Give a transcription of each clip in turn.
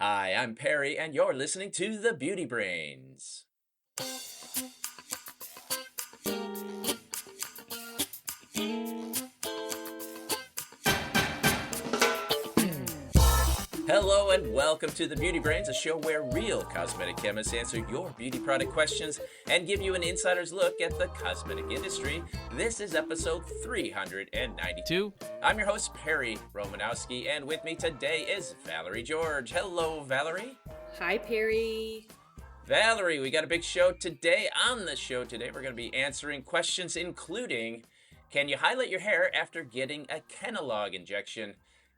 Hi, I'm Perry, and you're listening to The Beauty Brains. Hello and welcome to The Beauty Brains, a show where real cosmetic chemists answer your beauty product questions and give you an insider's look at the cosmetic industry. This is episode 392. I'm your host, Perry Romanowski, and with me today is Valerie George. Hello, Valerie. Hi, Perry. Valerie, we got a big show today. On the show today, we're going to be answering questions including, can you highlight your hair after getting a kenalog injection?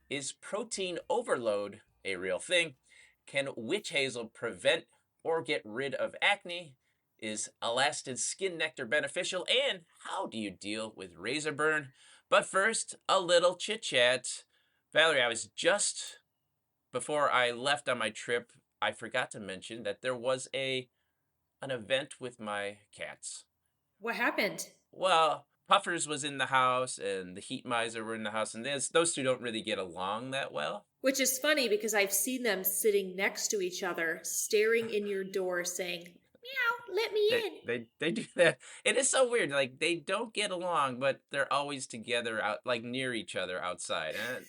Is protein overload a real thing? Can witch hazel prevent or get rid of acne? Is Alastin Skin Nectar beneficial? And how do you deal with razor burn? But first, a little chit chat. Valerie, I was just, before I left on my trip, I forgot to mention that there was an event with my cats. What happened? Well, Puffers was in the house and the Heat Miser were in the house, and those two don't really get along that well. Which is funny because I've seen them sitting next to each other, staring in your door saying, meow, let me in. They do that. It is so weird. Like, they don't get along, but they're always together out, like near each other outside. And,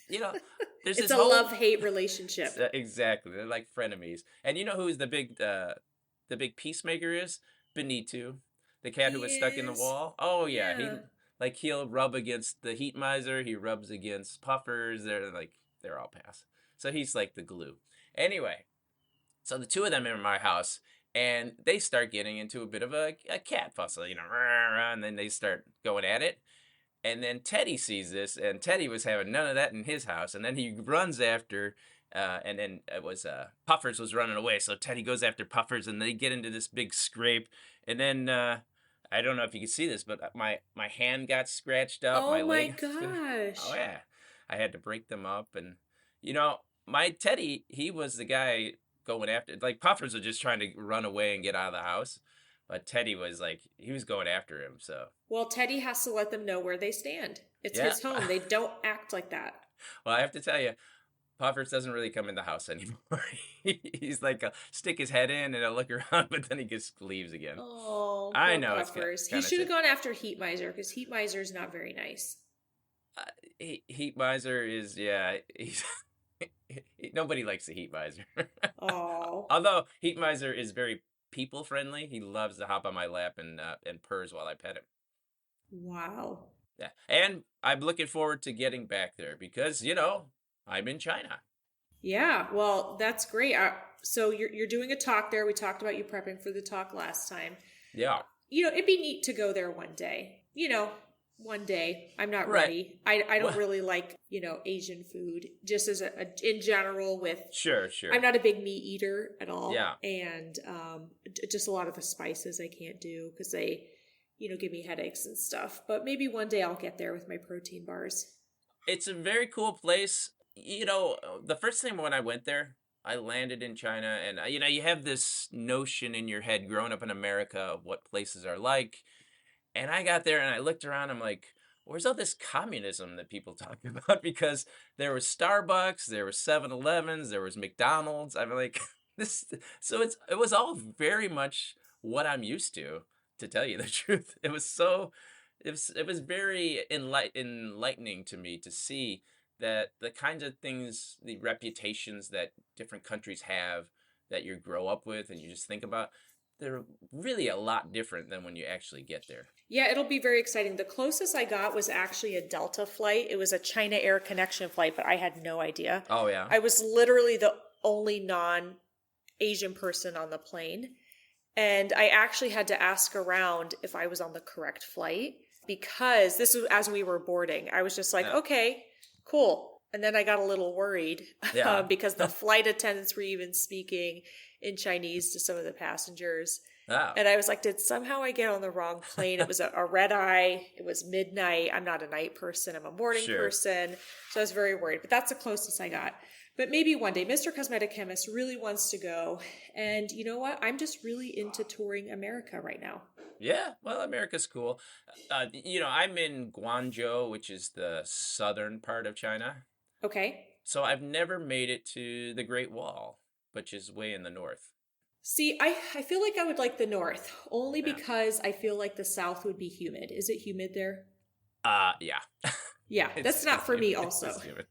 there's It's this a love-hate relationship. Exactly. They're like frenemies. And you know who's the big peacemaker is? Benito. The cat who was stuck in the wall. Oh yeah. He'll rub against the Heat Miser. He rubs against Puffers. They're all pass. So he's like the glue. Anyway, so the two of them are in my house, and they start getting into a bit of a cat fussle, and then they start going at it. And then Teddy sees this, and Teddy was having none of that in his house. And then he runs after, and then it was Puffers was running away. So Teddy goes after Puffers, and they get into this big scrape. And then I don't know if you can see this, but my hand got scratched up. Oh my leg. gosh. Oh yeah, I had to break them up, and my Teddy, he was the guy going after. Like, Puffers were just trying to run away and get out of the house, but Teddy was he was going after him. So well, Teddy has to let them know where they stand. It's his home. They don't act like that. Well, I have to tell you, Puffers doesn't really come in the house anymore. He's stick his head in and look around, but then he just leaves again. Oh, I know. Puffers. He should have gone after Heat Miser because Heat Miser is not very nice. Heat Miser is, nobody likes the Heat Miser. Oh. Although Heat Miser is very people friendly. He loves to hop on my lap and purrs while I pet him. Wow. Yeah, and I'm looking forward to getting back there because I'm in China. Yeah, well, that's great. So you're doing a talk there. We talked about you prepping for the talk last time. Yeah. It'd be neat to go there one day. One day. I'm not ready. I don't really like, Asian food, just as in general with... Sure. I'm not a big meat eater at all. Yeah. And just a lot of the spices I can't do because they, give me headaches and stuff. But maybe one day I'll get there with my protein bars. It's a very cool place. The first thing when I went there, I landed in China, and you have this notion in your head growing up in America of what places are like. And I got there and I looked around, I'm like, where's all this communism that people talk about? Because there was Starbucks, there was 7-Elevens, there was McDonald's. I'm like, this. So it was all very much what I'm used to tell you the truth. It was very enlightening to me to see that the kinds of things, the reputations that different countries have that you grow up with and you just think about, they're really a lot different than when you actually get there. Yeah, it'll be very exciting. The closest I got was actually a Delta flight. It was a China Air Connection flight, but I had no idea. Oh, yeah. I was literally the only non-Asian person on the plane. And I actually had to ask around if I was on the correct flight because this was as we were boarding. I was just like, okay, cool. And then I got a little worried because the flight attendants were even speaking in Chinese to some of the passengers. Oh. And I was like, did somehow I get on the wrong plane? It was a red eye. It was midnight. I'm not a night person. I'm a morning person. So I was very worried. But that's the closest I got. But maybe one day, Mr. Cosmetic Chemist really wants to go. And you know what? I'm just really into touring America right now. Yeah, well, America's cool. I'm in Guangzhou, which is the southern part of China. Okay. So I've never made it to the Great Wall. which is way in the north. See, I feel like I would like the north only Yeah. because I feel like the south would be humid. Is it humid there? Yeah. Yeah, that's not it's for me humid. also. It's humid.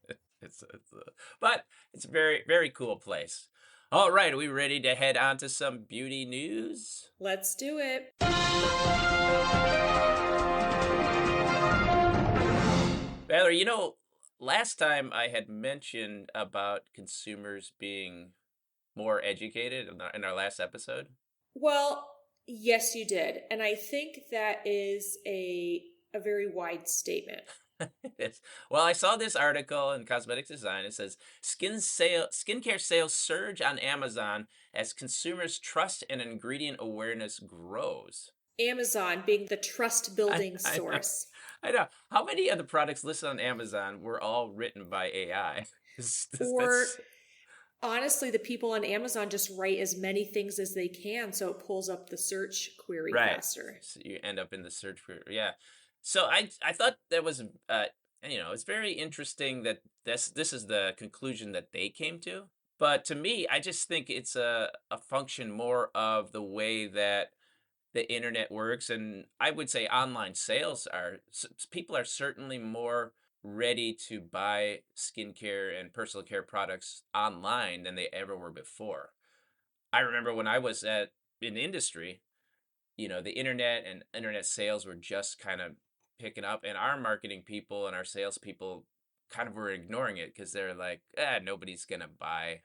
But it's a very, very cool place. All right, are we ready to head on to some beauty news? Let's do it. Valerie, last time I had mentioned about consumers being more educated in our last episode. Well, yes, you did. And I think that is a very wide statement. Yes. Well, I saw this article in Cosmetics Design. It says skincare sales surge on Amazon as consumers' trust and ingredient awareness grows. Amazon being the trust building I know. source. I know. How many of the products listed on Amazon were all written by AI? Or That's honestly, the people on Amazon just write as many things as they can so it pulls up the search query right. faster. So you end up in the search for yeah. So I thought that was it's very interesting that this is the conclusion that they came to. But to me, I just think it's a function more of the way that the internet works, and I would say online sales people are certainly more ready to buy skincare and personal care products online than they ever were before. I remember when I was in industry, the internet and internet sales were just kind of picking up, and our marketing people and our sales people kind of were ignoring it because they're like, nobody's gonna buy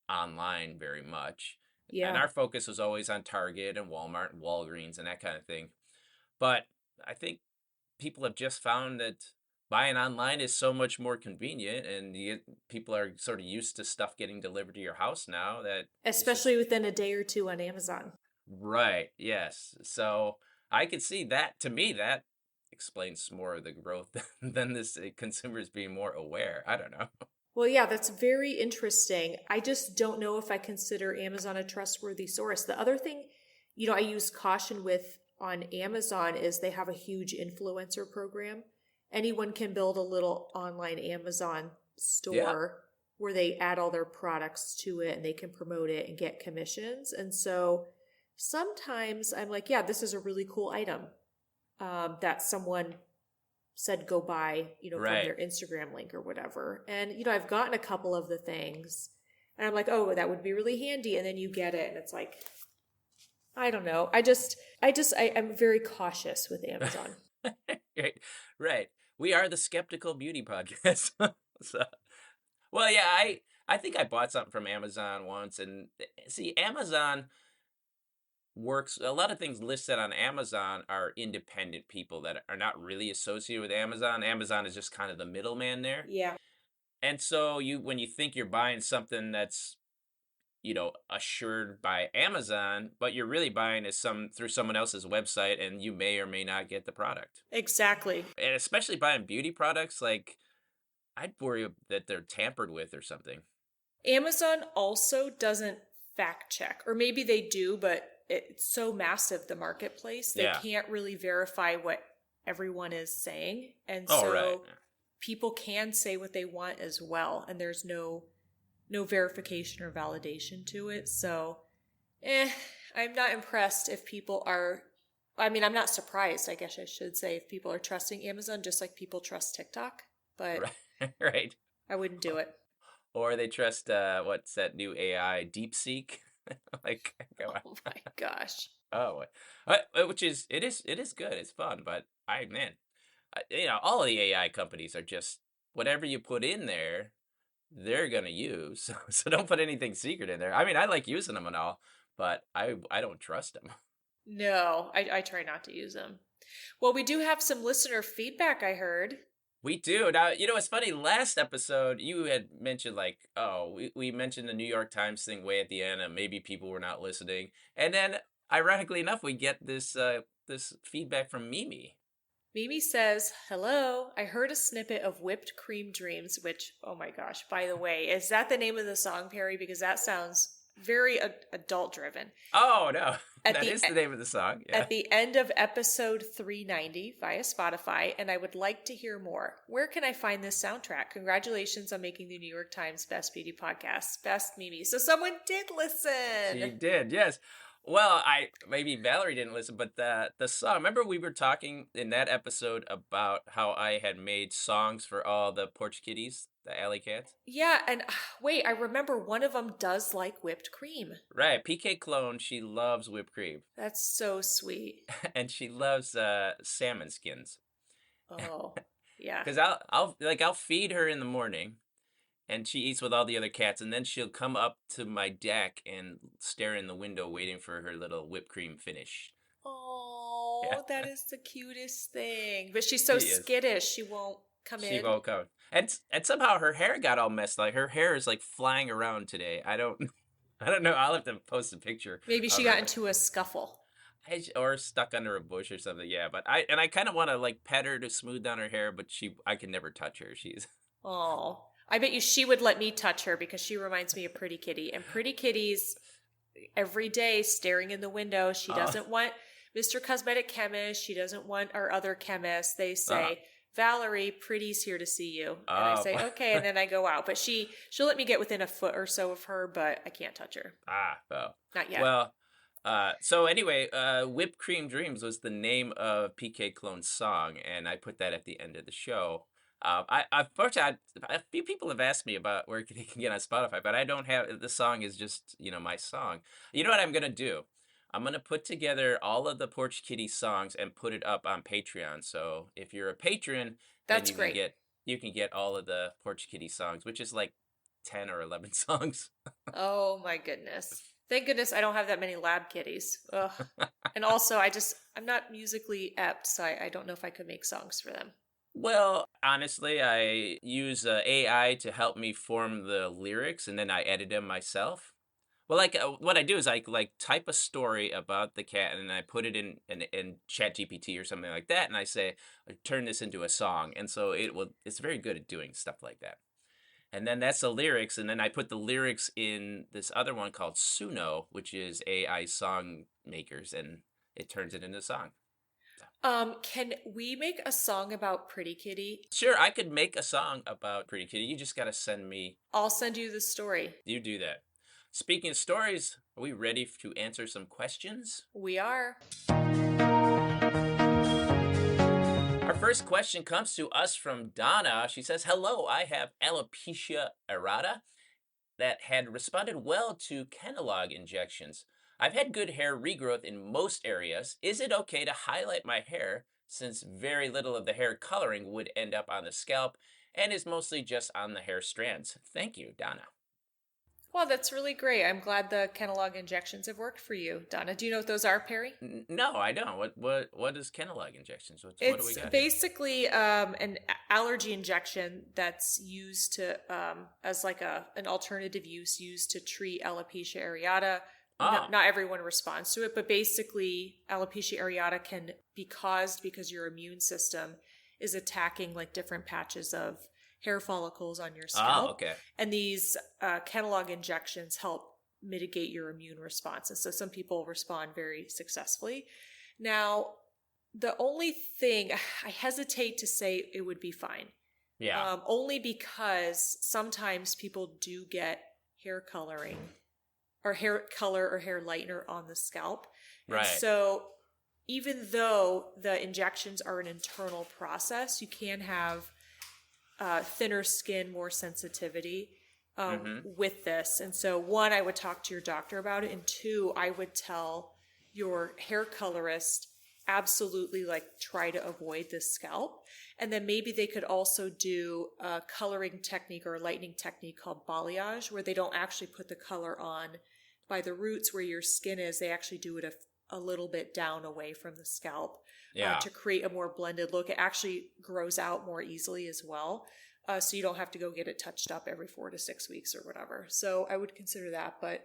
online very much. And Yeah. our focus was always on Target and Walmart and Walgreens and that kind of thing. But I think people have just found that buying online is so much more convenient, and people are sort of used to stuff getting delivered to your house now that it's just Especially within a day or two on Amazon. right. Yes. So I could see that. To me, that explains more of the growth than this consumers being more aware. I don't know. Well, yeah, that's very interesting. I just don't know if I consider Amazon a trustworthy source. The other thing, I use caution with on Amazon is they have a huge influencer program. Anyone can build a little online Amazon Yeah. store where they add all their products to it and they can promote it and get commissions. And so sometimes I'm like, yeah, this is a really cool item that someone said go buy, from Right. their Instagram link or whatever. And, I've gotten a couple of the things and I'm like, oh, that would be really handy. And then you get it and it's like, I don't know. I'm very cautious with Amazon. Right. Right. We are the Skeptical Beauty Podcast. So, well, yeah, I think I bought something from Amazon once, and see, Amazon works. A lot of things listed on Amazon are independent people that are not really associated with Amazon. Amazon is just kind of the middleman there. Yeah. And so when you think you're buying something that's assured by Amazon, but you're really buying is through someone else's website, and you may or may not get the product. Exactly. And especially buying beauty products, like I'd worry that they're tampered with or something. Amazon also doesn't fact check, or maybe they do, but it's so massive, the marketplace, they Yeah. can't really verify what everyone is saying. And Oh, so right. people can say what they want as well. And there's no verification or validation to it. So, I'm not impressed if people are, I'm not surprised, I guess I should say, if people are trusting Amazon just like people trust TikTok, but Right. Right. I wouldn't do it. Or they trust what's that new AI, DeepSeek? Like, come on. Oh my gosh. Oh, which it is good. It's fun, but all of the AI companies are just whatever you put in there, they're gonna use. So don't put anything secret in there. I mean, I like using them and all, but I don't trust them. No, I try not to use them. Well, we do have some listener feedback, I heard. We do. Now, it's funny. Last episode, you had mentioned, like, oh, we mentioned the New York Times thing way at the end, and maybe people were not listening. And then, ironically enough, we get this feedback from Mimi. Mimi says, hello, I heard a snippet of Whipped Cream Dreams, which, oh my gosh, by the way, is that the name of the song, Perry? Because that sounds very adult driven. Oh, no. At That the is the name of the song. Yeah. at the end of episode 390 via Spotify, and I would like to hear more. Where can I find this soundtrack? Congratulations on making the New York Times Best Beauty Podcast. Best Mimi. So someone did She listen. did, yes. Well, I maybe Valerie didn't listen, but the song. Remember, we were talking in that episode about how I had made songs for all the porch kitties, the alley cats. Yeah, and wait, I remember one of them does like whipped cream. Right, PK Clone. She loves whipped cream, That's so sweet. and she loves salmon skins. Oh, yeah. Because I'll feed her in the morning, and she eats with all the other cats, and then she'll come up to my deck and stare in the window, waiting for her little whipped cream finish. Yeah, Oh, that is the cutest thing. But she's so she is. skittish, she won't come She in. won't come. And somehow her hair got all messed. Like her hair is like flying around today. I don't I don't know. I'll have to post a picture Maybe of she got her. into a scuffle. Or stuck under a bush or something. Yeah, but I kind of want to like pet her to smooth down her hair, but I can never touch her. She's Oh, I bet you she would let me touch her because she reminds me of Pretty Kitty. And Pretty Kitty's every day staring in the window. She uh, doesn't want Mr. Cosmetic Chemist. She doesn't want our other chemists. They uh, say, Valerie, Pretty's here to see you. And I oh say, okay, and then I go out. But she'll let me get within a foot or so of her, but I can't touch her. well. Not yet. Well, so anyway, Whipped Cream Dreams was the name of PK Clone's song, and I put that at the end of the show. Unfortunately, a few people have asked me about where they can get on Spotify, but I don't have, the song is just, my song. You know what I'm going to do? I'm going to put together all of the Porch Kitty songs and put it up on Patreon. So if you're a patron, then That's great. you can get all of the Porch Kitty songs, which is like 10 or 11 songs. Oh my goodness. Thank goodness I don't have that many lab kitties. Ugh. And also, I'm not musically apt, so I don't know if I could make songs for them. Well, honestly, I use AI to help me form the lyrics, and then I edit them myself. Well, like what I do is I like type a story about the cat, and I put it in Chat GPT or something like that, and I say, turn this into a song, and so it's very good at doing stuff like that. And then that's the lyrics, and then I put the lyrics in this other one called Suno, which is AI song makers, and it turns it into a song. Can we make a song about Pretty Kitty? Sure, I could make a song about Pretty Kitty. You just got to send me. I'll send you the story. You do that. Speaking of stories, are we ready to answer some questions? We are. Our first question comes to us from Donna. She says, hello, I have alopecia areata that had responded well to kenalog injections. I've had good hair regrowth in most areas. Is it okay to highlight my hair since very little of the hair coloring would end up on the scalp and is mostly just on the hair strands? Thank you, Donna. Well, that's really great. I'm glad the kenalog injections have worked for you, Donna. Do you know what those are, Perry? No, I don't. What is kenalog injections? What do we It's got here? basically an allergy injection that's used to as like an alternative use used to treat alopecia areata. Oh, Not everyone responds to it, but basically alopecia areata can be caused because your immune system is attacking like different patches of hair follicles on your scalp. okay. And these kenalog injections help mitigate your immune response. And so some people respond very successfully. Now, the only thing, I hesitate to say it would be fine. Yeah. Only because sometimes people do get hair coloring or hair color or hair lightener on the scalp. Right. And so even though the injections are an internal process, you can have thinner skin, more sensitivity with this. And so one, I would talk to your doctor about it. And two, I would tell your hair colorist absolutely like try to avoid the scalp. And then maybe they could also do a coloring technique or a lightening technique called balayage, where they don't actually put the color on by the roots where your skin is. They actually do it a little bit down away from the scalp to create a more blended look. It actually grows out more easily as well. So you don't have to go get it touched up every 4 to 6 weeks or whatever. So I would consider that. But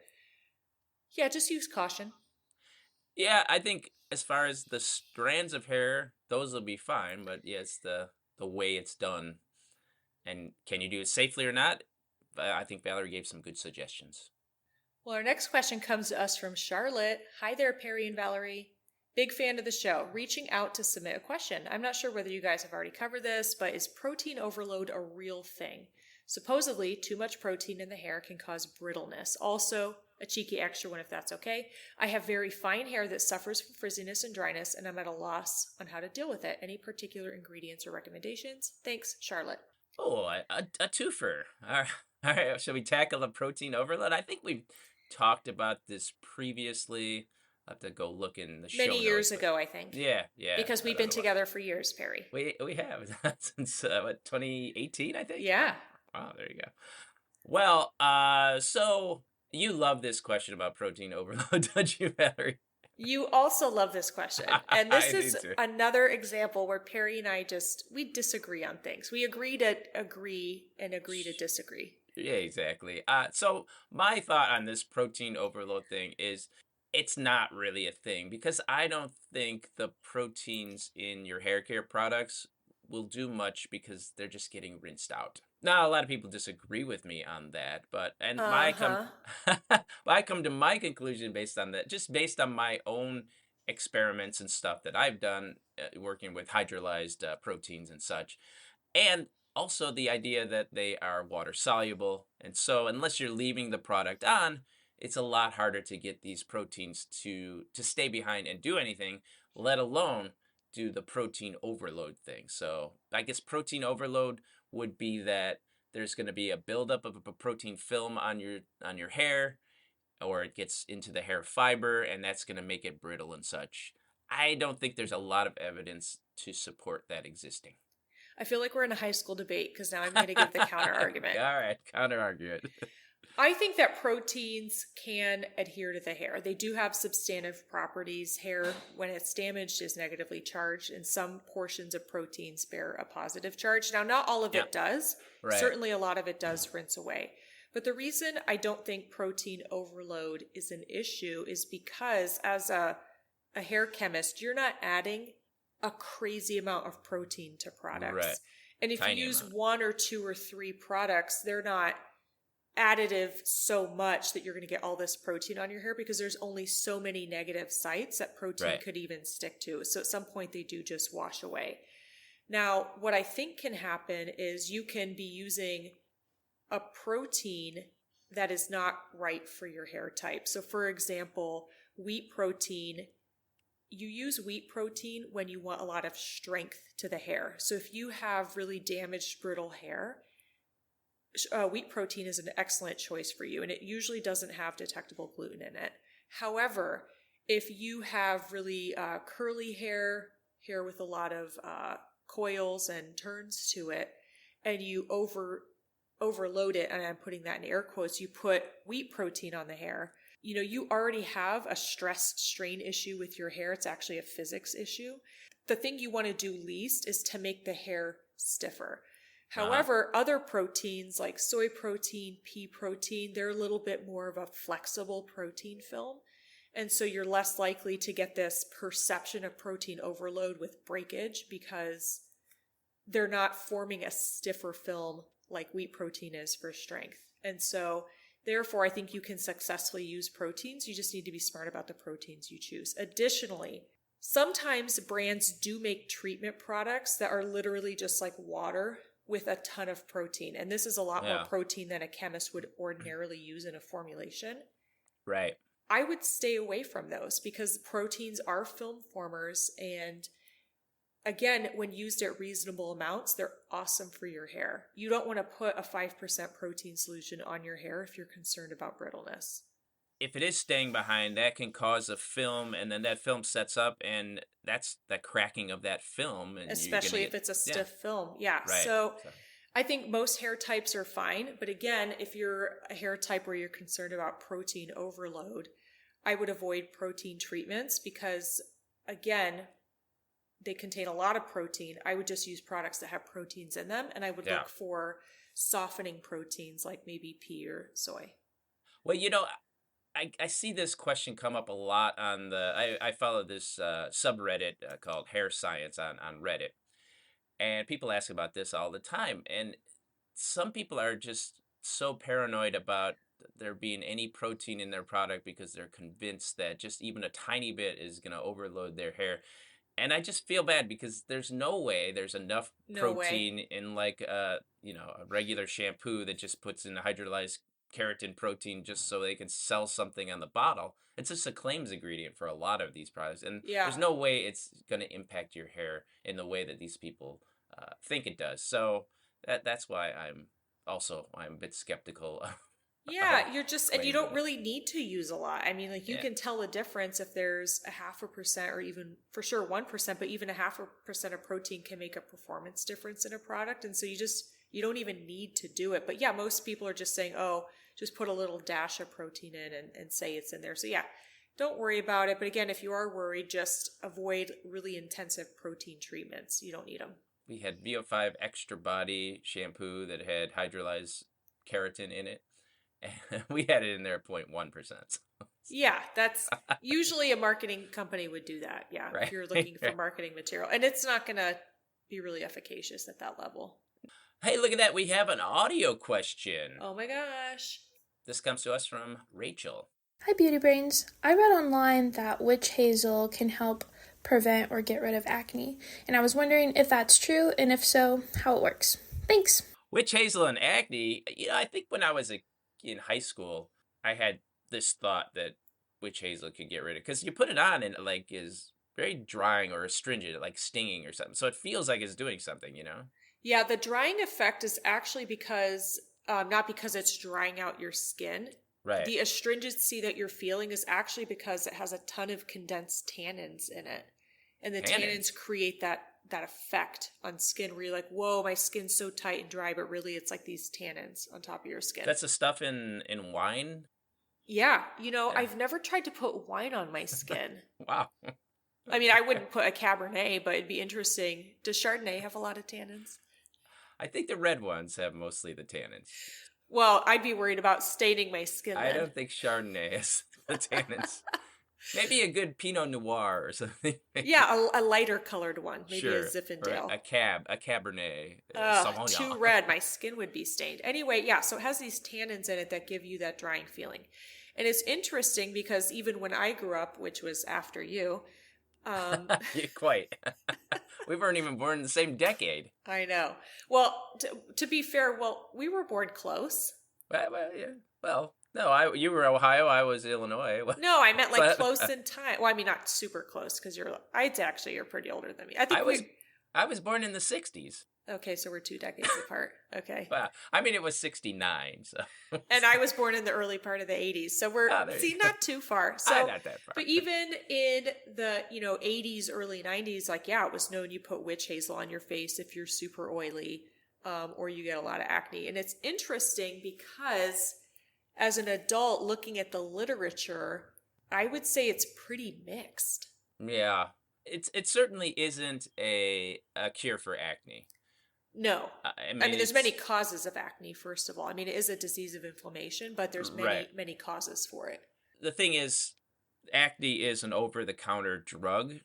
yeah, just use caution. Yeah, I think as far as the strands of hair, those will be fine. But yeah, it's the way it's done. And can you do it safely or not? I think Valerie gave some good suggestions. Well, our next question comes to us from Charlotte. Hi there, Perry and Valerie. Big fan of the show. Reaching out to submit a question. I'm not sure whether you guys have already covered this, but is protein overload a real thing? Supposedly, too much protein in the hair can cause brittleness. Also, a cheeky extra one if that's okay. I have very fine hair that suffers from frizziness and dryness, and I'm at a loss on how to deal with it. Any particular ingredients or recommendations? Thanks, Charlotte. Oh, a twofer. All right, shall we tackle the protein overload? I think we've talked about this previously. I'll have to go look in the show Many notes. years ago, I think. Yeah, yeah. Because we've been together for years, Perry. We have since what, 2018, I think. Yeah. Wow, there you go. Well, so you love this question about protein overload, don't you, Valerie? You also love this question. And this I is do too. another example where Perry and I we disagree on things. We agree to agree and agree to disagree. Yeah, exactly. So my thought on this protein overload thing is it's not really a thing because I don't think the proteins in your hair care products will do much because they're just getting rinsed out. Now, a lot of people disagree with me on that, but Uh-huh. I come to my conclusion based on that, just based on my own experiments and stuff that I've done working with hydrolyzed proteins and such. And also the idea that they are water soluble. And so unless you're leaving the product on, it's a lot harder to get these proteins to stay behind and do anything, let alone do the protein overload thing. So I guess protein overload would be that there's going to be a buildup of a protein film on your hair, or it gets into the hair fiber, and that's going to make it brittle and such. I don't think there's a lot of evidence to support that existing. I feel like we're in a high school debate because now I'm going to give the counter argument. All right, counter argument. I think that proteins can adhere to the hair. They do have substantive properties. Hair, when it's damaged, is negatively charged, and some portions of proteins bear a positive charge. Now, not all of Yeah. it does. Right. Certainly, a lot of it does rinse away. But the reason I don't think protein overload is an issue is because, as a hair chemist, you're not adding a crazy amount of protein to products. Right. And if Tiny you use amount. 1 or 2 or 3 products, they're not additive so much that you're going to get all this protein on your hair because there's only so many negative sites that protein Right. could even stick to. So at some point they do just wash away. Now, what I think can happen is you can be using a protein that is not right for your hair type. So for example, wheat protein, you use wheat protein when you want a lot of strength to the hair. So if you have really damaged, brittle hair, wheat protein is an excellent choice for you, and it usually doesn't have detectable gluten in it. However, if you have really curly hair with a lot of coils and turns to it, and you overload it, and I'm putting that in air quotes, you put wheat protein on the hair, you already have a stress strain issue with your hair. It's actually a physics issue. The thing you want to do least is to make the hair stiffer. However, other proteins like soy protein, pea protein, they're a little bit more of a flexible protein film. And so you're less likely to get this perception of protein overload with breakage because they're not forming a stiffer film like wheat protein is for strength. And so therefore, I think you can successfully use proteins. You just need to be smart about the proteins you choose. Additionally, sometimes brands do make treatment products that are literally just like water with a ton of protein. And this is a lot more protein than a chemist would ordinarily use in a formulation. Right. I would stay away from those because proteins are film formers. And again, when used at reasonable amounts, they're awesome for your hair. You don't want to put a 5% protein solution on your hair if you're concerned about brittleness. If it is staying behind, that can cause a film, and then that film sets up, and that's the cracking of that film. And especially if it's a stiff film. Yeah. Right. So I think most hair types are fine. But again, if you're a hair type where you're concerned about protein overload, I would avoid protein treatments because, again, they contain a lot of protein. I would just use products that have proteins in them, and I would look for softening proteins like maybe pea or soy. Well, I see this question come up a lot on I follow this subreddit called Hair Science on Reddit. And people ask about this all the time. And some people are just so paranoid about there being any protein in their product because they're convinced that just even a tiny bit is going to overload their hair. And I just feel bad because there's no way there's enough No way. protein in like a regular shampoo that just puts in hydrolyzed keratin protein just so they can sell something on the bottle. It's just a claims ingredient for a lot of these products, and Yeah. there's no way it's going to impact your hair in the way that these people think it does. So that's why I'm a bit skeptical of Yeah, you're just, and you claiming don't it. really need to use a lot. I mean, like you Yeah, can tell a difference if there's a 0.5% or even for sure 1%, but even a 0.5% of protein can make a performance difference in a product. And so you don't even need to do it. But yeah, most people are just saying, oh, just put a little dash of protein in and say it's in there. So yeah, don't worry about it. But again, if you are worried, just avoid really intensive protein treatments. You don't need them. we had VO5 Extra Body shampoo that had hydrolyzed keratin in it. And we had it in there at 0.1%. Yeah, that's usually a marketing company would do that. Yeah, if Right. you're looking for marketing material. And it's not going to be really efficacious at that level. Hey, look at that. We have an audio question. Oh my gosh. This comes to us from Rachel. Hi, Beauty Brains. I read online that witch hazel can help prevent or get rid of acne, and I was wondering if that's true, and if so, how it works. Thanks. Witch hazel and acne. I think when I was in high school, I had this thought that witch hazel could get rid of, because you put it on and it like is very drying or astringent, like stinging or something. So it feels like it's doing something. Yeah, the drying effect is actually because, not because it's drying out your skin. Right. The astringency that you're feeling is actually because it has a ton of condensed tannins in it. And the tannins create that effect on skin where you're like, whoa, my skin's so tight and dry, but really it's like these tannins on top of your skin. That's the stuff in wine? Yeah. Yeah. I've never tried to put wine on my skin. Wow. I mean, I wouldn't put a Cabernet, but it'd be interesting. Does Chardonnay have a lot of tannins? I think the red ones have mostly the tannins. Well, I'd be worried about staining my skin then. I don't think Chardonnay has the tannins. Maybe a good Pinot Noir or something. Yeah, a lighter colored one. Maybe Sure. a Zinfandel. Or a Cabernet. Too red. My skin would be stained. Anyway, yeah, so it has these tannins in it that give you that drying feeling. And it's interesting because even when I grew up, which was after you, Quite. We weren't even born in the same decade. I know. Well, to be fair, we were born close. Well, yeah. Well, no, you were Ohio, I was Illinois. No, I meant like close in time. Well, I mean, not super close because you're pretty older than me. I was born in the 60s. Okay, so we're 2 decades apart. Okay. Well, I mean, it was 69, so. And I was born in the early part of the 80s. So we're, not too far. So, not that far. But even in the, 80s, early 90s, like, yeah, it was known you put witch hazel on your face if you're super oily or you get a lot of acne. And it's interesting because as an adult looking at the literature, I would say it's pretty mixed. Yeah. It certainly isn't a cure for acne. No. I mean there's many causes of acne, first of all. I mean, it is a disease of inflammation, but there's many causes for it. The thing is, acne is an over-the-counter drug,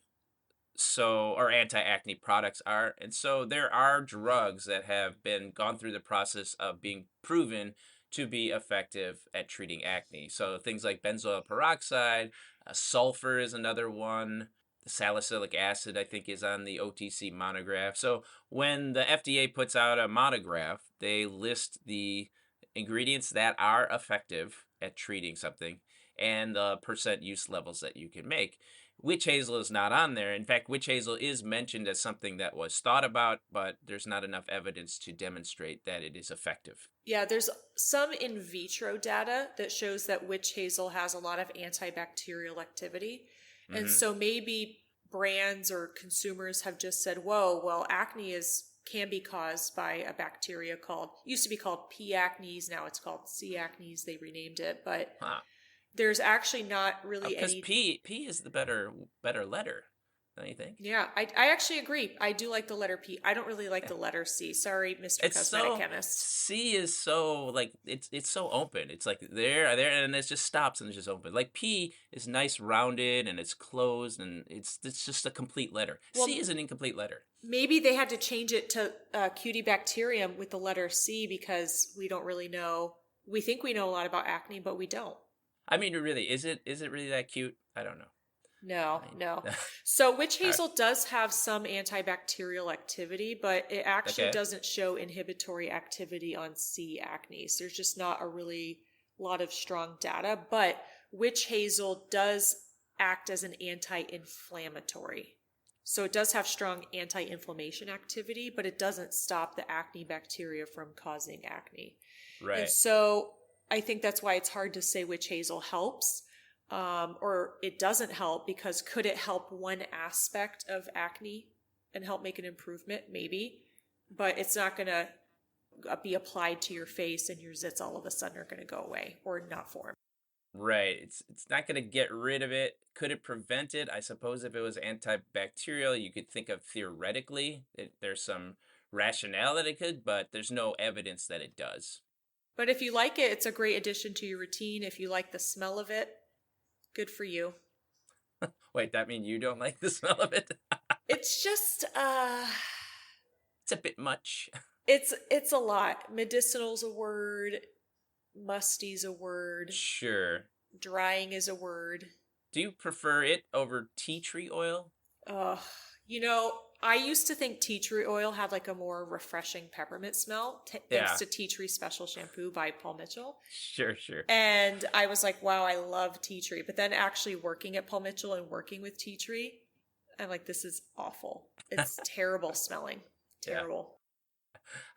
or anti-acne products are. And so there are drugs that have gone through the process of being proven to be effective at treating acne. So things like benzoyl peroxide, sulfur is another one. Salicylic acid, I think, is on the OTC monograph. So when the FDA puts out a monograph, they list the ingredients that are effective at treating something and the percent use levels that you can make. Witch hazel is not on there. In fact, witch hazel is mentioned as something that was thought about, but there's not enough evidence to demonstrate that it is effective. Yeah, there's some in vitro data that shows that witch hazel has a lot of antibacterial activity. And so maybe brands or consumers have just said, whoa, well, acne can be caused by a bacteria used to be called P. acnes, now it's called C. acnes, they renamed it, but there's actually not really any... Because P is the better letter, don't you think? Yeah, I actually agree. I do like the letter P. I don't really like the letter C. Sorry, Mr. Cosmetic Chemist. C is so, like, it's so open. It's like there, and it just stops and it's just open. Like P is nice, rounded, and it's closed, and it's just a complete letter. Well, C is an incomplete letter. Maybe they had to change it to Cutibacterium with the letter C because we don't really know We think we know a lot about acne, but we don't. I mean, really, is it really that cute? I don't know. No, I no. mean, So witch all right. hazel does have some antibacterial activity, but it actually Okay. doesn't show inhibitory activity on C. acnes. There's just not a really lot of strong data, but witch hazel does act as an anti-inflammatory. So it does have strong anti-inflammation activity, but it doesn't stop the acne bacteria from causing acne. And Right. so I think that's why it's hard to say witch hazel helps, or it doesn't help, because could it help one aspect of acne and help make an improvement? Maybe, but it's not going to be applied to your face and your zits all of a sudden are going to go away or not form. Right. It's not going to get rid of it. Could it prevent it? I suppose if it was antibacterial, you could think of theoretically there's some rationale that it could, but there's no evidence that it does. But if you like it, it's a great addition to your routine. If you like the smell of it, good for you. Wait, that mean you don't like the smell of it? It's just It's a bit much. it's a lot. Medicinal's a word, musty's a word, Sure. drying is a word. Do you prefer it over tea tree oil? Uh, I used to think tea tree oil had like a more refreshing peppermint smell, Yeah. thanks to Tea Tree Special Shampoo by Paul Mitchell. Sure, sure. And I was like, wow, I love tea tree. But then actually working at Paul Mitchell and working with tea tree, I'm like, this is awful. It's terrible smelling. Yeah. Terrible.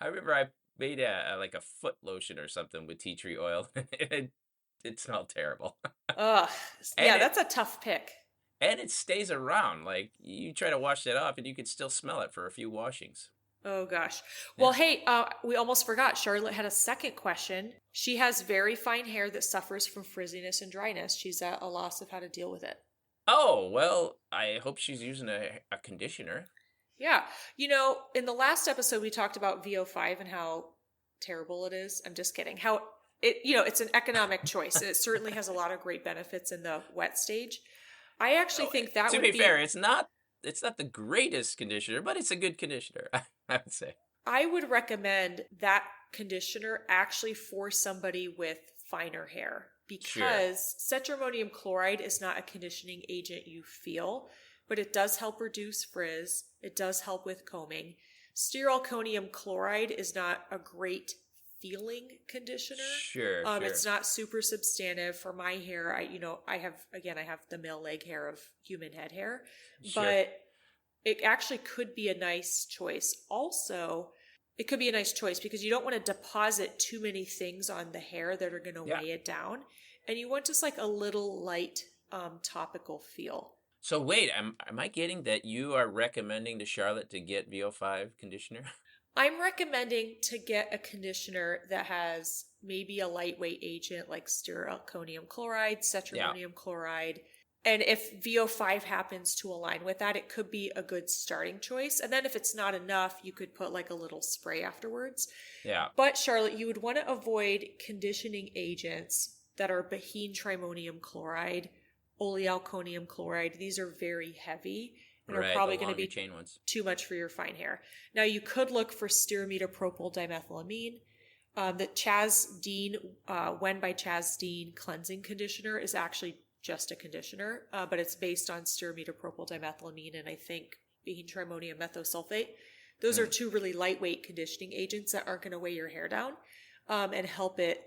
I remember I made like a foot lotion or something with tea tree oil. It smelled terrible. Ugh. And Yeah, it- that's a tough pick. And it stays around. Like you try to wash that off and you could still smell it for a few washings. Oh gosh. Well, hey, we almost forgot. Charlotte had a second question. She has very fine hair that suffers from frizziness and dryness. She's at a loss of how to deal with it. Oh, well, I hope she's using a conditioner. Yeah. In the last episode, we talked about VO5 and how terrible it is. I'm just kidding. How it's an economic choice. It certainly has a lot of great benefits in the wet stage. I actually think that To would be be fair, it's not the greatest conditioner, but it's a good conditioner, I would say. I would recommend that conditioner actually for somebody with finer hair, because cetrimonium chloride is not a conditioning agent you feel, but it does help reduce frizz. It does help with combing. Stearylconium chloride is not a great feeling conditioner. Sure. It's not super substantive for my hair. I have the male leg hair of human head hair, Sure. but it actually could be a nice choice. Also, it could be a nice choice because you don't want to deposit too many things on the hair that are going to weigh it down. And you want just like a little light topical feel. So wait, am I getting that you are recommending to Charlotte to get VO5 conditioner? I'm recommending to get a conditioner that has maybe a lightweight agent like stearylconium chloride, cetrimonium chloride. And if VO5 happens to align with that, it could be a good starting choice. And then if it's not enough, you could put like a little spray afterwards. Yeah. But Charlotte, you would want to avoid conditioning agents that are behine chloride, olealconium chloride. These are very heavy and are probably going to be chain ones. too much for your fine hair. Now you could look for stearamidopropyl dimethylamine. The Chaz Dean, When by Chaz Dean cleansing conditioner is actually just a conditioner, but it's based on stearamidopropyl dimethylamine and I think behine methosulfate. Those are two really lightweight conditioning agents that aren't going to weigh your hair down and help it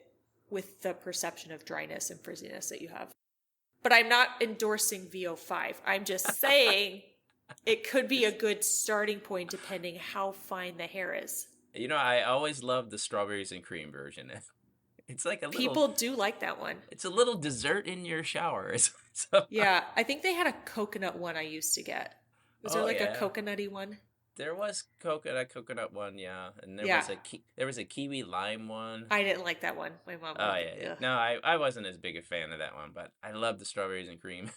with the perception of dryness and frizziness that you have. But I'm not endorsing VO5. I'm just saying it could be a good starting point depending how fine the hair is. I always loved the strawberries and cream version. It's like a little... People do like that one. It's a little dessert in your shower. So... Yeah, I think they had a coconut one I used to get. Was there like a coconutty one? There was coconut one, yeah, and there was a kiwi lime one. I didn't like that one. My mom. Oh yeah. No, I wasn't as big a fan of that one, but I love the strawberries and cream.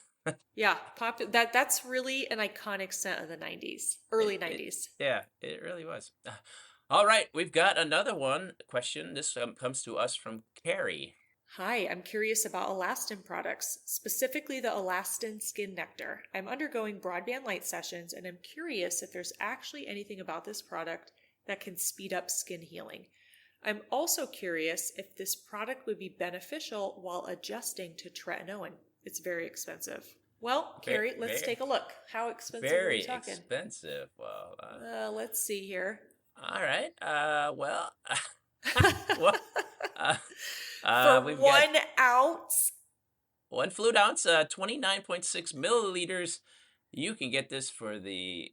Yeah, that's really an iconic scent of the 90s, early 90s. Yeah, it really was. All right, we've got another question. This comes to us from Carrie. Hi, I'm curious about Alastin products, specifically the Alastin Skin Nectar. I'm undergoing broadband light sessions and I'm curious if there's actually anything about this product that can speed up skin healing. I'm also curious if this product would be beneficial while adjusting to tretinoin. It's very expensive. Well, Carrie, let's take a look. How expensive are we Very talking? expensive. Well, Let's see here. all right. Well, well, For we've got 1 ounce, 1 fluid ounce, 29.6 milliliters. You can get this for the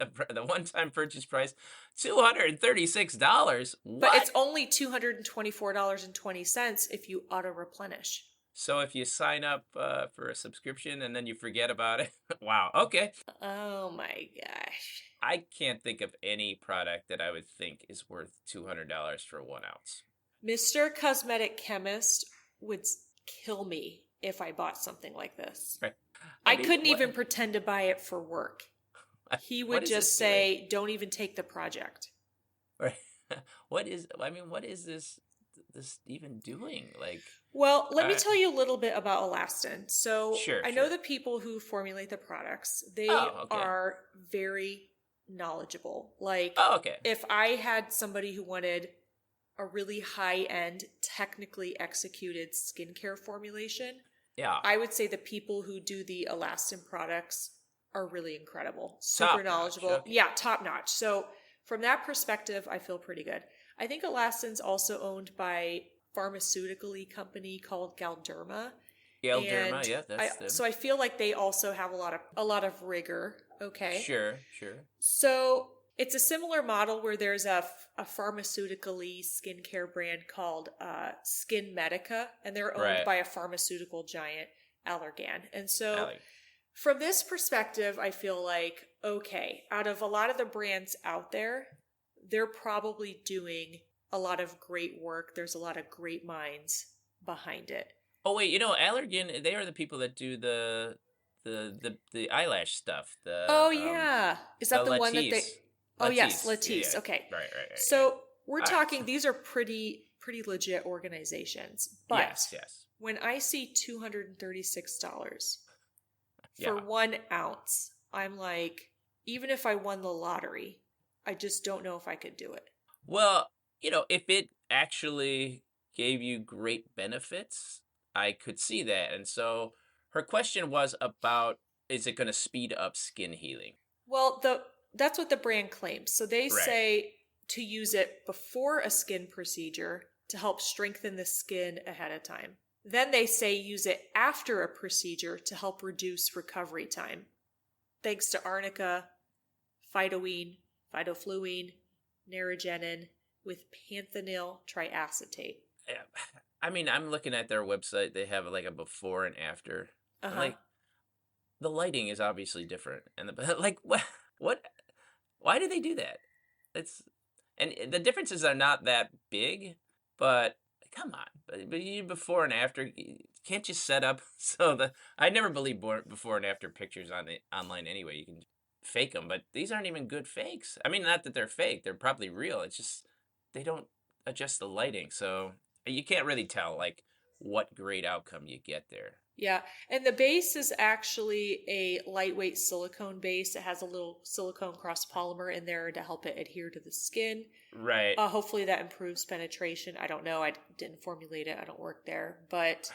one-time purchase price, $236. What? but it's only $224.20 if you auto replenish. So if you sign up for a subscription and then you forget about it, wow. Okay. Oh my gosh. I can't think of any product that I would think is worth $200 for 1 ounce. Mr. Cosmetic Chemist would kill me if I bought something like this. Right. I couldn't even pretend to buy it for work. He would just say, don't even take the project. Right. What is this even doing? Like, well, let me tell you a little bit about Alastin. So Sure, I know the people who formulate the products, they are very knowledgeable. Like, okay. if I had somebody who wanted a really high-end, technically executed skincare formulation, Yeah. I would say the people who do the Alastin products are really incredible. Super Top-notch, knowledgeable. okay. Yeah, top-notch. So from that perspective, I feel pretty good. I think Alastin's also owned by a pharmaceutically company called Galderma. Galderma, yeah, that's them. So I feel like they also have a lot of rigor. Okay. Sure. So it's a similar model where there's a pharmaceutically skincare brand called Skin Medica, and they're owned by a pharmaceutical giant, Allergan. And so from this perspective, I feel like, okay, out of a lot of the brands out there, they're probably doing a lot of great work. There's a lot of great minds behind it. Oh wait, Allergan, they are the people that do the eyelash stuff. Yeah. Is that the one that they... Oh, yes, Latisse. Yeah. Okay. Right. So we're talking, these are pretty legit organizations. But yes. when I see $236 for 1 ounce, I'm like, even if I won the lottery, I just don't know if I could do it. Well, if it actually gave you great benefits, I could see that. And so her question was about, is it going to speed up skin healing? Well, that's what the brand claims. So they say to use it before a skin procedure to help strengthen the skin ahead of time. Then they say use it after a procedure to help reduce recovery time. Thanks to arnica, phytoene, phytofluene, narogenin with panthenyl triacetate. Yeah. I mean, I'm looking at their website. They have like a before and after. Like, the lighting is obviously different. And like, what? Why do they do that? And the differences are not that big, but come on. But you before and after, can't you set up so I never believe before and after pictures online anyway. You can fake them, but these aren't even good fakes. I mean, not that they're fake; they're probably real. It's just they don't adjust the lighting, so you can't really tell like what great outcome you get there. Yeah, and the base is actually a lightweight silicone base. It has a little silicone cross polymer in there to help it adhere to the skin. Right. Hopefully that improves penetration. I don't know. I didn't formulate it. I don't work there. But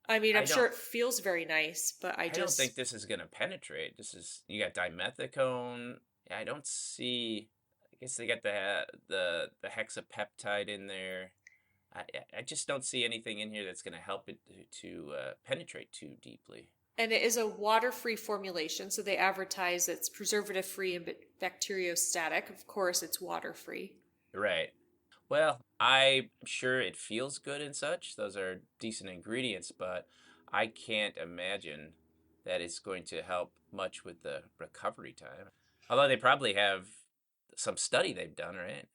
I'm sure it feels very nice, but I don't think this is going to penetrate. You got dimethicone. I don't see, I guess they got the hexapeptide in there. I just don't see anything in here that's going to help it to penetrate too deeply. And it is a water-free formulation, so they advertise it's preservative-free and bacteriostatic. Of course, it's water-free. Right. Well, I'm sure it feels good and such. Those are decent ingredients, but I can't imagine that it's going to help much with the recovery time. Although they probably have some study they've done, right?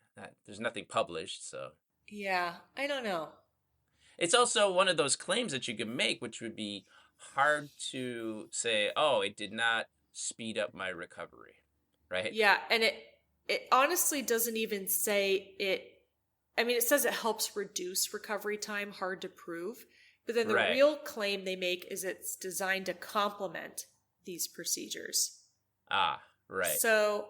There's nothing published, so... Yeah, I don't know. It's also one of those claims that you can make, which would be hard to say, oh, it did not speed up my recovery, right? Yeah, and it honestly doesn't even say it. I mean, it says it helps reduce recovery time, hard to prove. But then the real claim they make is it's designed to complement these procedures. Ah, right. So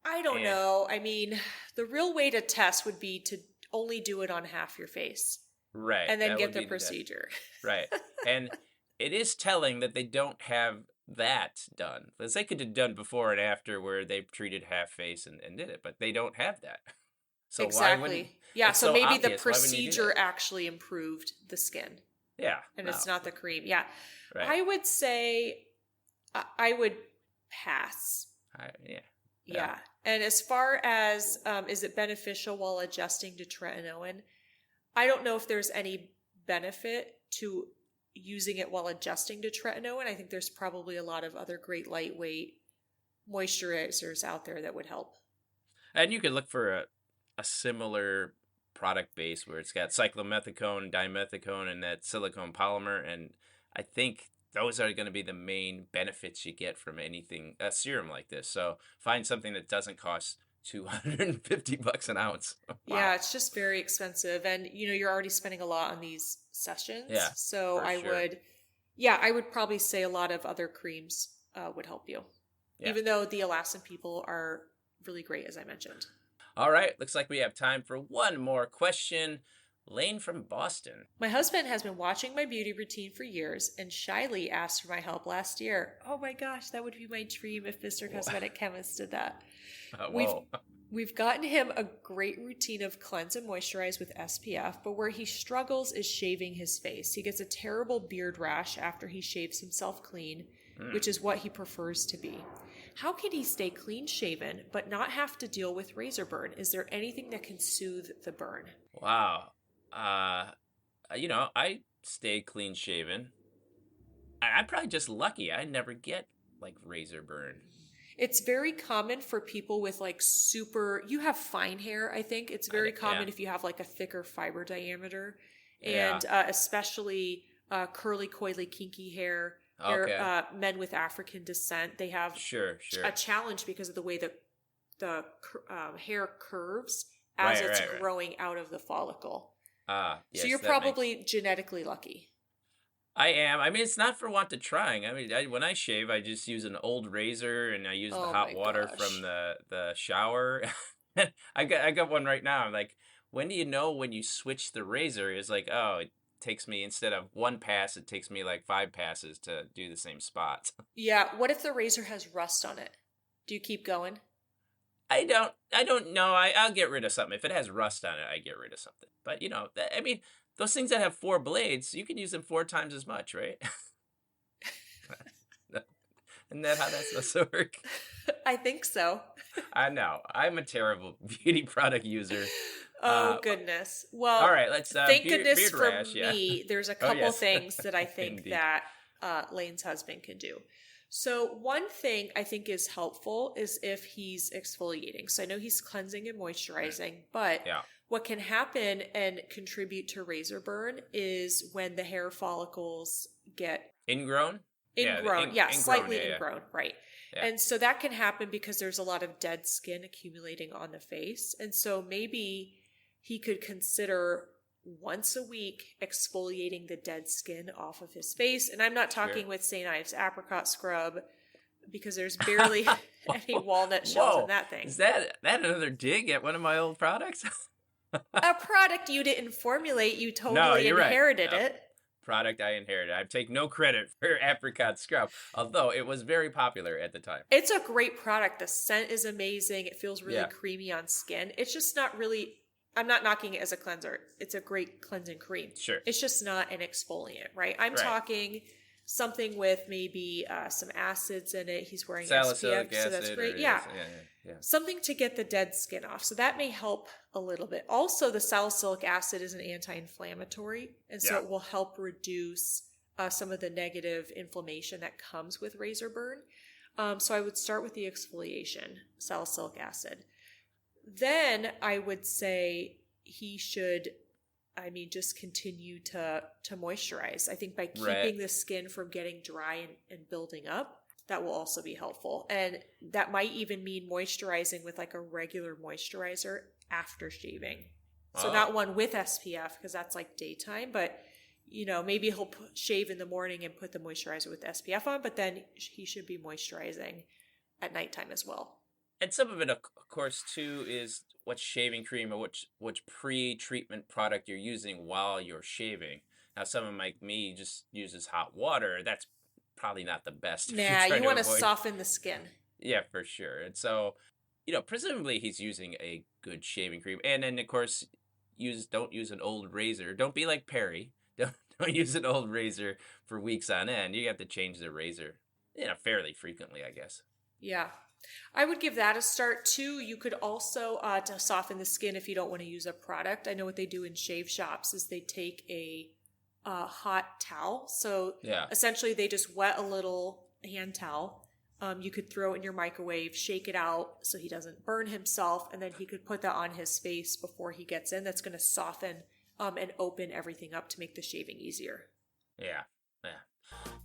I don't know. I mean, the real way to test would be to only do it on half your face. Right. And then That get would the be the best. procedure. Right. And it is telling that they don't have that done. Because they could have done before and after where they treated half face and did it, but they don't have that. So why wouldn't Exactly. Yeah, it's so so maybe the obvious. Why wouldn't you do procedure that? actually improved the skin Yeah. and No. it's not the cream. Yeah. Right. I would say I would pass. Yeah. Yeah. And as far as is it beneficial while adjusting to tretinoin, I don't know if there's any benefit to using it while adjusting to tretinoin. I think there's probably a lot of other great lightweight moisturizers out there that would help. And you could look for a similar product base where it's got cyclomethicone, dimethicone, and that silicone polymer. And I think those are going to be the main benefits you get from anything, a serum like this. So find something that doesn't cost $250 an ounce. Wow. Yeah, it's just very expensive. And, you're already spending a lot on these sessions. Yeah, So for I sure. I would probably say a lot of other creams would help you. Yeah. Even though the Alastin people are really great, as I mentioned. All right. Looks like we have time for one more question. Lane from Boston. My husband has been watching my beauty routine for years and shyly asked for my help last year. Oh my gosh, that would be my dream if Mr. Cosmetic Chemist did that. Whoa. We've gotten him a great routine of cleanse and moisturize with SPF, but where he struggles is shaving his face. He gets a terrible beard rash after he shaves himself clean, which is what he prefers to be. How can he stay clean shaven but not have to deal with razor burn? Is there anything that can soothe the burn? Wow. I stay clean shaven. I'm probably just lucky. I never get like razor burn. It's very common for people with you have fine hair, I think. It's very common if you have like a thicker fiber diameter and especially curly, coily, kinky hair. Okay. Men with African descent, they have Sure. a challenge because of the way the hair curves as it's growing out of the follicle. Yes, so you're probably genetically lucky. I am. I mean, it's not for want of trying. I mean, when I shave, I just use an old razor and I use the hot water from the shower. I got one right now. I'm like, when do you know when you switch the razor? It's like, oh, it takes me, instead of one pass, it takes me like 5 passes to do the same spot. Yeah. What if the razor has rust on it? Do you keep going? I don't know. I'll get rid of something. If it has rust on it, I get rid of something. But, I mean, those things that have 4 blades, you can use them 4 times as much, right? Isn't that how that's supposed to work? I think so. I know. I'm a terrible beauty product user. Oh, goodness. Well, all right, let's thank goodness beard for rash, me, there's a couple things that I think Indeed. that Lane's husband can do. So one thing I think is helpful is if he's exfoliating. So I know he's cleansing and moisturizing, but what can happen and contribute to razor burn is when the hair follicles get ingrown. Slightly ingrown, right. Yeah. And so that can happen because there's a lot of dead skin accumulating on the face. And so maybe he could consider once a week exfoliating the dead skin off of his face. And I'm not talking with St. Ives apricot scrub because there's barely any walnut shells in that thing. Is that another dig at one of my old products? A product you didn't formulate, you totally inherited it. Product I inherited. I take no credit for apricot scrub, although it was very popular at the time. It's a great product. The scent is amazing. It feels really creamy on skin. It's just not really, I'm not knocking it as a cleanser. It's a great cleansing cream. Sure. It's just not an exfoliant, right? I'm talking something with maybe some acids in it. He's wearing salicylic SPF, acid, so that's great. Yeah. Something to get the dead skin off. So that may help a little bit. Also, the salicylic acid is an anti-inflammatory, and so it will help reduce some of the negative inflammation that comes with razor burn. So I would start with the exfoliation, salicylic acid. Then I would say he should, just continue to moisturize. I think by keeping the skin from getting dry and building up, that will also be helpful. And that might even mean moisturizing with like a regular moisturizer after shaving. So not one with SPF because that's like daytime, but maybe he'll shave in the morning and put the moisturizer with SPF on, but then he should be moisturizing at nighttime as well. And some of it, of course, too, is what shaving cream or which pre-treatment product you're using while you're shaving. Now, someone like me just uses hot water. That's probably not the best if you're Nah, trying you to want to avoid. soften the skin. Yeah, for sure. And so, presumably he's using a good shaving cream. And then, of course, don't use an old razor. Don't be like Perry. Don't use an old razor for weeks on end. You have to change the razor, fairly frequently, I guess. Yeah. I would give that a start too. You could also, to soften the skin if you don't want to use a product. I know what they do in shave shops is they take a hot towel. So Yeah. essentially they just wet a little hand towel. You could throw it in your microwave, shake it out so he doesn't burn himself, and then he could put that on his face before he gets in. That's going to soften and open everything up to make the shaving easier. Yeah.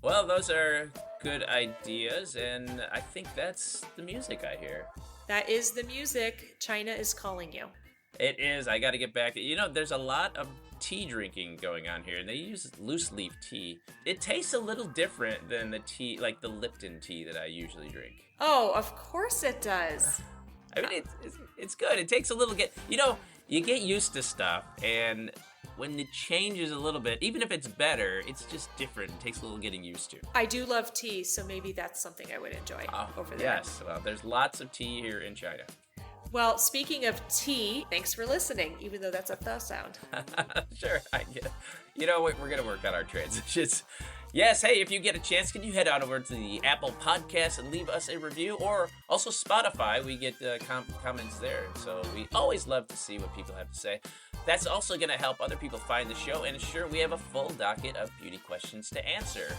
Well, those are good ideas, and I think that's the music I hear. That is the music. China is calling you. It is. I got to get back. There's a lot of tea drinking going on here, and they use loose leaf tea. It tastes a little different than the tea, like the Lipton tea that I usually drink. Oh, of course it does. I mean, it's good. It takes a little you get used to stuff, and when it changes a little bit, even if it's better, it's just different. It takes a little getting used to. I do love tea, so maybe that's something I would enjoy over there. Yes, well, there's lots of tea here in China. Well, speaking of tea, thanks for listening, even though that's a th sound. Sure, I get it. We're going to work on our transitions. Yes, hey, if you get a chance, can you head on over to the Apple Podcast and leave us a review? Or also Spotify, we get comments there. So we always love to see what people have to say. That's also going to help other people find the show and ensure we have a full docket of beauty questions to answer.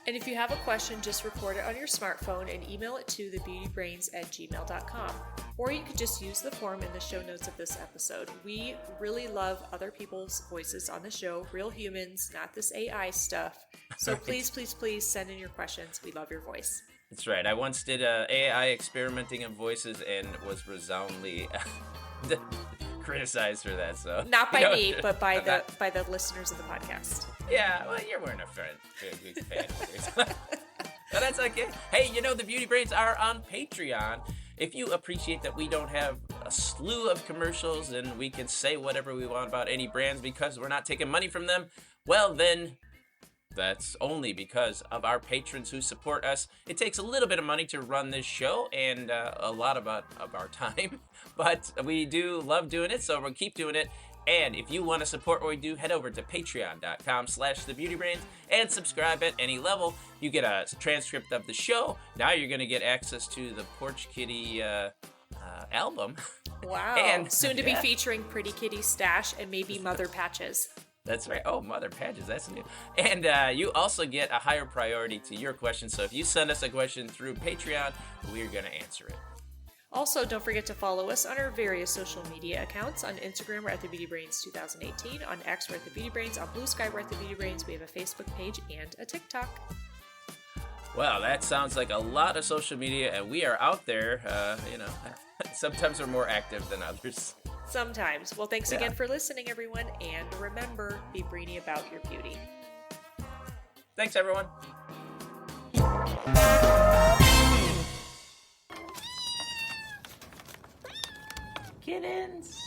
And if you have a question, just record it on your smartphone and email it to thebeautybrains@gmail.com. Or you could just use the form in the show notes of this episode. We really love other people's voices on the show, real humans, not this AI stuff. So please, please, please send in your questions. We love your voice. That's right. I once did AI experimenting in voices and was resoundingly criticized for that. So not by me, but by the listeners of the podcast. Yeah, well, you're wearing a fan. But that's okay. Hey, the Beauty Brains are on Patreon. If you appreciate that we don't have a slew of commercials and we can say whatever we want about any brands because we're not taking money from them, well then, that's only because of our patrons who support us. It takes a little bit of money to run this show and a lot of our time, but we do love doing it, so we'll keep doing it. And if you want to support what we do, head over to patreon.com/thebeautybrains and subscribe at any level. You get a transcript of the show. Now you're going to get access to the Porch Kitty album. Wow. And soon to be featuring Pretty Kitty Stash and maybe Mother Patches. That's right. Oh, Mother Patches, that's new. And you also get a higher priority to your question. So if you send us a question through Patreon, we're going to answer it. Also, don't forget to follow us on our various social media accounts. On Instagram, we're at thebeautybrains2018. On X, we're at thebeautybrains. On Bluesky, we're at thebeautybrains. We have a Facebook page and a TikTok. Well, that sounds like a lot of social media, and we are out there. Sometimes we're more active than others. Sometimes. Well, thanks again for listening, everyone. And remember, be brainy about your beauty. Thanks, everyone. Kittens.